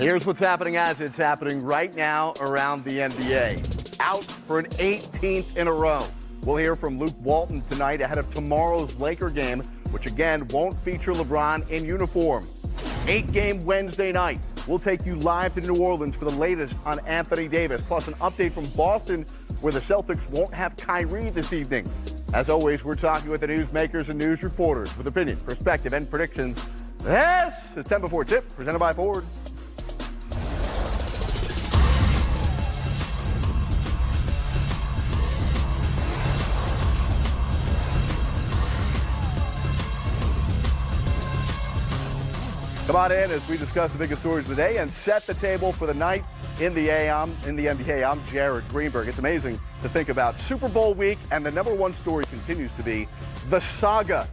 Here's what's happening as it's happening right now around the NBA. Out for an 18th in a row. We'll hear from Luke Walton tonight ahead of tomorrow's Laker game, which again won't feature LeBron in uniform. 8-game Wednesday night. We'll take you live to New Orleans for the latest on Anthony Davis, plus an update from Boston where the Celtics won't have Kyrie this evening. As always, we're talking with the newsmakers and news reporters with opinion, perspective, and predictions. This is 10 Before Tip, presented by Ford. Come on in as we discuss the biggest stories of the day and set the table for the night in the NBA. I'm Jared Greenberg. It's amazing to think about Super Bowl week, and the number one story continues to be the saga.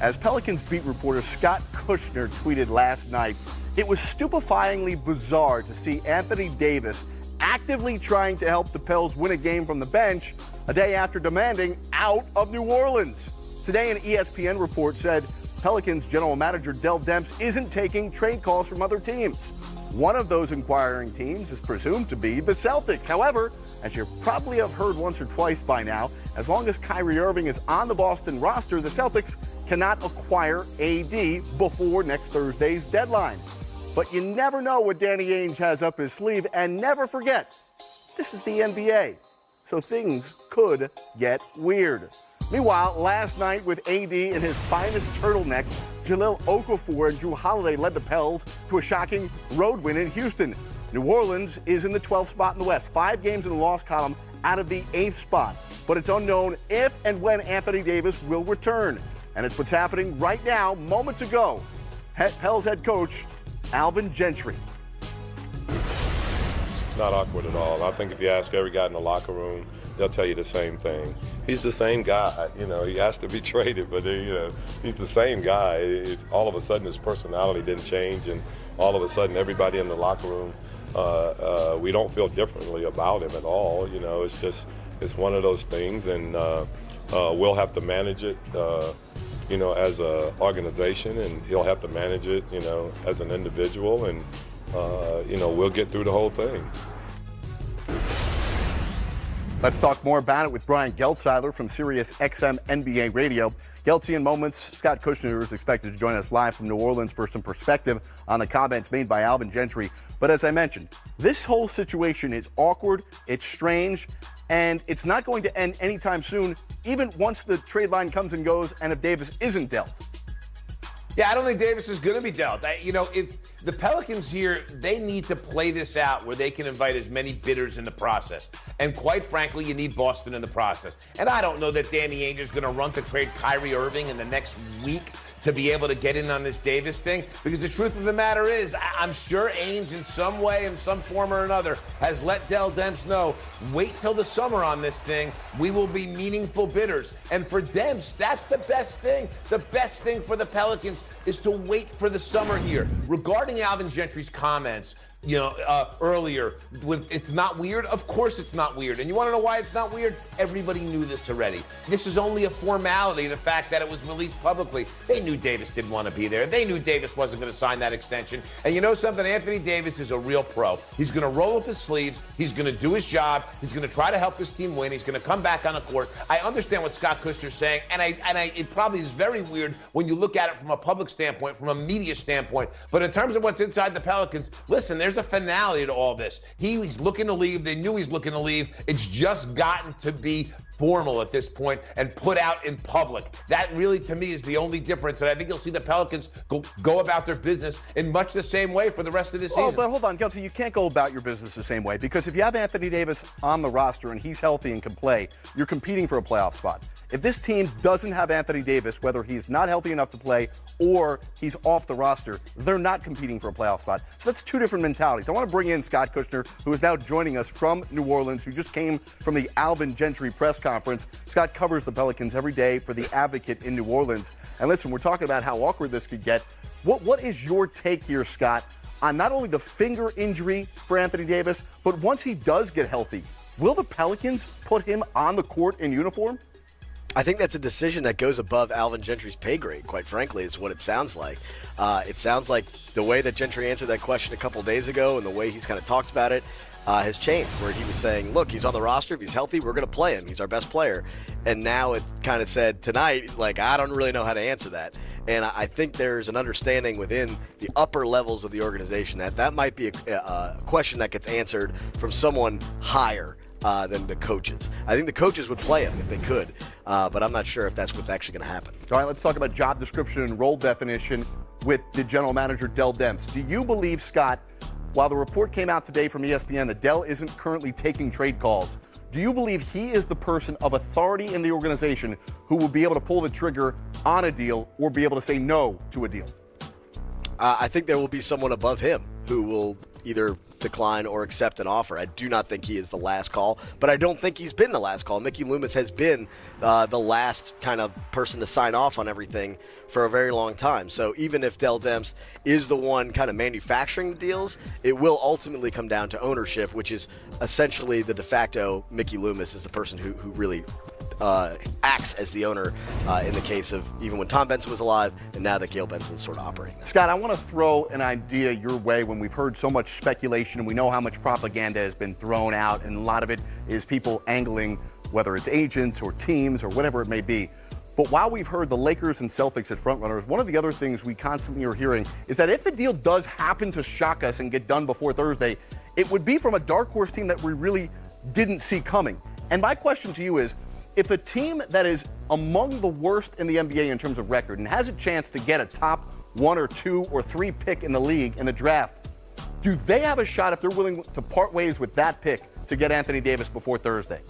As Pelicans beat reporter Scott Kushner tweeted last night, it was stupefyingly bizarre to see Anthony Davis actively trying to help the Pels win a game from the bench a day after demanding out of New Orleans. Today, an ESPN report said Pelicans general manager Dell Demps isn't taking trade calls from other teams. One of those inquiring teams is presumed to be the Celtics. However, as you probably have heard once or twice by now, as long as Kyrie Irving is on the Boston roster, the Celtics cannot acquire AD before next Thursday's deadline. But you never know what Danny Ainge has up his sleeve, and never forget, this is the NBA, so things could get weird. Meanwhile, last night with AD in his finest turtleneck, Jahlil Okafor and Jrue Holiday led the Pels to a shocking road win in Houston. New Orleans is in the 12th spot in the West, 5 games in the loss column out of the 8th spot. But it's unknown if and when Anthony Davis will return. And it's what's happening right now, moments ago. Pels head coach Alvin Gentry. Not awkward at all. I think if you ask every guy in the locker room, they'll tell you the same thing. He's the same guy. He has to be traded, but he's the same guy. All of a sudden his personality didn't change, and all of a sudden everybody in the locker room, we don't feel differently about him at all. It's one of those things, and we'll have to manage it, as an organization, and he'll have to manage it, as an individual, and we'll get through the whole thing. Let's talk more about it with Brian Geltzeiler from Sirius XM NBA Radio. Geltzy, in moments, Scott Kushner is expected to join us live from New Orleans for some perspective on the comments made by Alvin Gentry. But as I mentioned, this whole situation is awkward, it's strange, and it's not going to end anytime soon, even once the trade line comes and goes and if Davis isn't dealt. Yeah, I don't think Davis is going to be dealt. If the Pelicans here, they need to play this out where they can invite as many bidders in the process. And quite frankly, you need Boston in the process. And I don't know that Danny Ainge is going to run to trade Kyrie Irving in the next week to be able to get in on this Davis thing. Because the truth of the matter is, I'm sure Ainge in some way, in some form or another, has let Dell Demps know, wait till the summer on this thing. We will be meaningful bidders. And for Demps, that's the best thing. The best thing for the Pelicans is to wait for the summer here. Regarding Alvin Gentry's comments, earlier, it's not weird. Of course it's not weird. And you want to know why it's not weird? Everybody knew this already. This is only a formality, the fact that it was released publicly. They knew Davis didn't want to be there. They knew Davis wasn't going to sign that extension. And you know something? Anthony Davis is a real pro. He's going to roll up his sleeves. He's going to do his job. He's going to try to help his team win. He's going to come back on the court. I understand what Scott Kushner's saying, and it probably is very weird when you look at it from a public standpoint, from a media standpoint. But in terms of what's inside the Pelicans, listen, there's a finality to all this. He's looking to leave. They knew he's looking to leave. It's just gotten to be formal at this point and put out in public. That really, to me, is the only difference. And I think you'll see the Pelicans go about their business in much the same way for the rest of the season. Oh, but hold on, Geltzy, you can't go about your business the same way, because if you have Anthony Davis on the roster and he's healthy and can play, you're competing for a playoff spot. If this team doesn't have Anthony Davis, whether he's not healthy enough to play or he's off the roster, they're not competing for a playoff spot. So that's two different mentalities. I want to bring in Scott Kushner, who is now joining us from New Orleans, who just came from the Alvin Gentry press conference. Scott covers the Pelicans every day for The Advocate in New Orleans. And listen, we're talking about how awkward this could get. What is your take here, Scott, on not only the finger injury for Anthony Davis, but once he does get healthy, will the Pelicans put him on the court in uniform? I think that's a decision that goes above Alvin Gentry's pay grade, quite frankly, is what it sounds like. It sounds like the way that Gentry answered that question a couple days ago and the way he's kind of talked about it has changed, where he was saying, look, he's on the roster. If he's healthy, we're going to play him. He's our best player. And now it kind of said tonight, like, I don't really know how to answer that. And I think there's an understanding within the upper levels of the organization that that might be a question that gets answered from someone higher than the coaches. I think the coaches would play him if they could, but I'm not sure if that's what's actually going to happen. All right, let's talk about job description and role definition with the general manager, Dell Demps. Do you believe, Scott, while the report came out today from ESPN that Dell isn't currently taking trade calls, do you believe he is the person of authority in the organization who will be able to pull the trigger on a deal or be able to say no to a deal? I think there will be someone above him who will either decline or accept an offer. I do not think he is the last call, but I don't think he's been the last call. Mickey Loomis has been the last kind of person to sign off on everything for a very long time. So even if Dell Demps is the one kind of manufacturing the deals, it will ultimately come down to ownership, which is essentially the de facto Mickey Loomis is the person who really acts as the owner in the case of even when Tom Benson was alive and now that Gail Benson is sort of operating. Scott, I want to throw an idea your way when we've heard so much speculation and we know how much propaganda has been thrown out, and a lot of it is people angling, whether it's agents or teams or whatever it may be. But while we've heard the Lakers and Celtics as frontrunners, one of the other things we constantly are hearing is that if the deal does happen to shock us and get done before Thursday, it would be from a dark horse team that we really didn't see coming. And my question to you is, if a team that is among the worst in the NBA in terms of record and has a chance to get a top 1 or 2 or 3 pick in the league in the draft, do they have a shot if they're willing to part ways with that pick to get Anthony Davis before Thursday?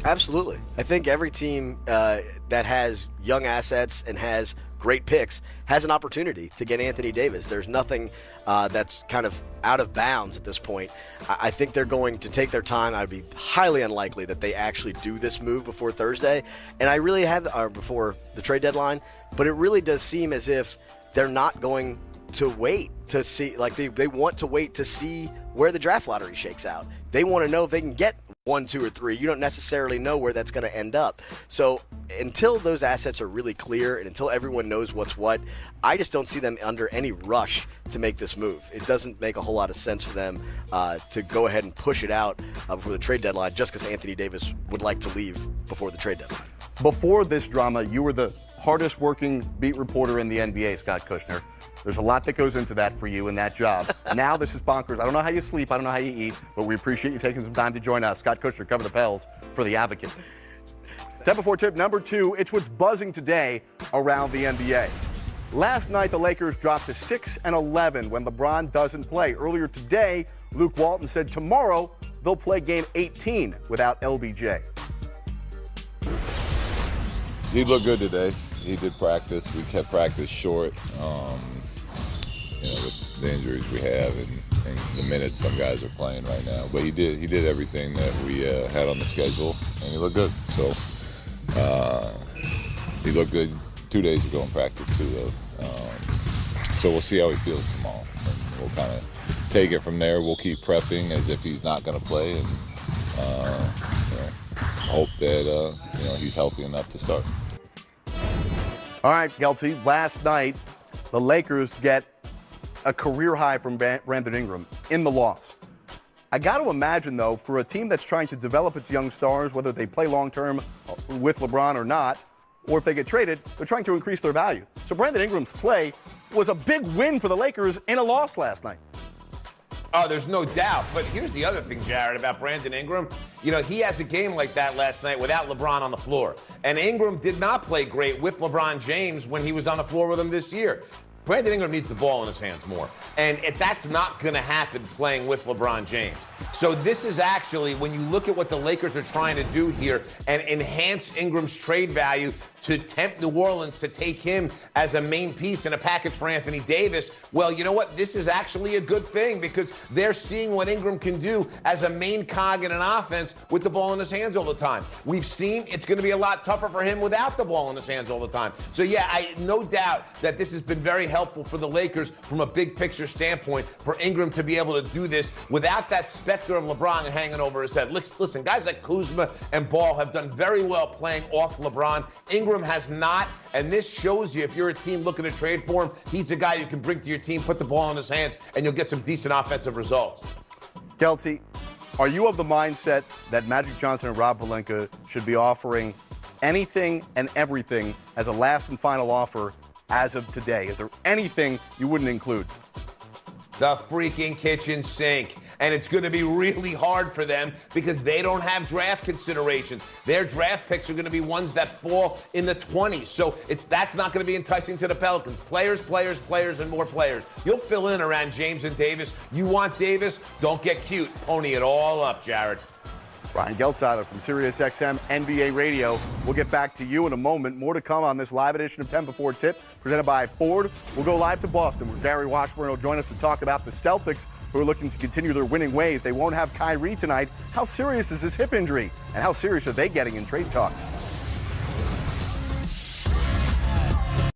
Absolutely. I think every team that has young assets and has great picks has an opportunity to get Anthony Davis. There's nothing that's kind of out of bounds at this point. I think they're going to take their time. I'd be highly unlikely that they actually do this move before Thursday. And I really have, before the trade deadline, but it really does seem as if they're not going to wait to see, like they want to wait to see where the draft lottery shakes out. They want to know if they can get 1, 2, or 3. You don't necessarily know where that's going to end up. So until those assets are really clear and until everyone knows what's what, I just don't see them under any rush to make this move. It doesn't make a whole lot of sense for them to go ahead and push it out before the trade deadline just because Anthony Davis would like to leave before the trade deadline. Before this drama, you were the hardest working beat reporter in the NBA, Scott Kushner. There's a lot that goes into that for you in that job. Now this is bonkers. I don't know how you sleep. I don't know how you eat, but we appreciate you taking some time to join us. Scott Kushner, cover the Pels for The Advocate. 10 before tip number 2, it's what's buzzing today around the NBA. Last night, the Lakers dropped to 6-11 when LeBron doesn't play. Earlier today, Luke Walton said tomorrow they'll play game 18 without LBJ. He looked good today. He did practice. We kept practice short, with the injuries we have and the minutes some guys are playing right now. But he did everything that we had on the schedule, and he looked good. So he looked good 2 days ago in practice too, though. So we'll see how he feels tomorrow, and we'll kind of take it from there. We'll keep prepping as if he's not going to play, and hope that he's healthy enough to start. All right, Gelty, last night the Lakers get a career high from Brandon Ingram in the loss. I got to imagine, though, for a team that's trying to develop its young stars, whether they play long-term with LeBron or not, or if they get traded, they're trying to increase their value. So Brandon Ingram's play was a big win for the Lakers in a loss last night. Oh, there's no doubt. But here's the other thing, Jared, about Brandon Ingram. He has a game like that last night without LeBron on the floor. And Ingram did not play great with LeBron James when he was on the floor with him this year. Brandon Ingram needs the ball in his hands more. And that's not going to happen playing with LeBron James. So this is actually, when you look at what the Lakers are trying to do here and enhance Ingram's trade value to tempt New Orleans to take him as a main piece in a package for Anthony Davis, well, you know what? This is actually a good thing because they're seeing what Ingram can do as a main cog in an offense with the ball in his hands all the time. We've seen it's going to be a lot tougher for him without the ball in his hands all the time. So, yeah, no doubt that this has been very helpful helpful for the Lakers from a big picture standpoint for Ingram to be able to do this without that specter of LeBron hanging over his head. Listen, guys like Kuzma and Ball have done very well playing off LeBron. Ingram has not, and this shows you if you're a team looking to trade for him, he's a guy you can bring to your team, put the ball in his hands, and you'll get some decent offensive results. Kelty, are you of the mindset that Magic Johnson and Rob Pelinka should be offering anything and everything as a last and final offer as of today? Is there anything you wouldn't include? The freaking kitchen sink. And it's going to be really hard for them because they don't have draft considerations. Their draft picks are going to be ones that fall in the 20s. So that's not going to be enticing to the Pelicans. Players, players, players, and more players. You'll fill in around James and Davis. You want Davis? Don't get cute. Pony it all up, Jared. Ryan Gelsiler from SiriusXM NBA Radio. We'll get back to you in a moment. More to come on this live edition of 10 Before Tip, presented by Ford. We'll go live to Boston, where Gary Washburn will join us to talk about the Celtics, who are looking to continue their winning ways. They won't have Kyrie tonight. How serious is his hip injury? And how serious are they getting in trade talks?